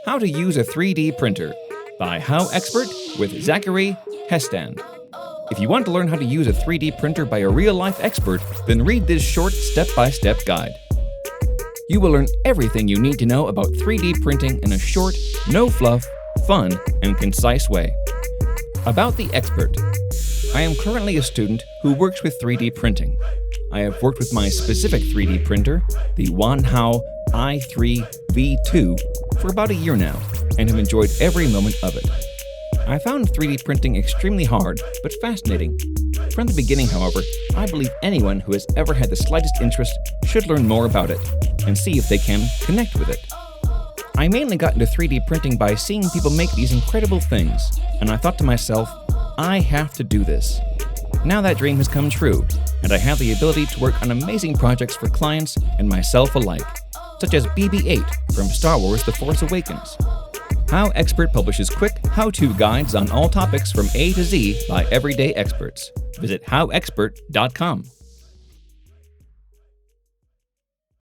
How to Use a 3D Printer by HowExpert with Zachary Hestand. If you want to learn how to use a 3D printer by a real-life expert, then read this short step-by-step guide. You will learn everything you need to know about 3D printing in a short, no-fluff, fun, and concise way. About the expert. I am currently a student who works with 3D printing. I have worked with my specific 3D printer, the Wanhao i3 V2, for about a year now, and have enjoyed every moment of it. I found 3D printing extremely hard, but fascinating. From the beginning, however, I believe anyone who has ever had the slightest interest should learn more about it, and see if they can connect with it. I mainly got into 3D printing by seeing people make these incredible things, and I thought to myself, I have to do this. Now that dream has come true, and I have the ability to work on amazing projects for clients and myself alike, such as BB-8 from Star Wars The Force Awakens. HowExpert publishes quick how-to guides on all topics from A to Z by everyday experts. Visit HowExpert.com.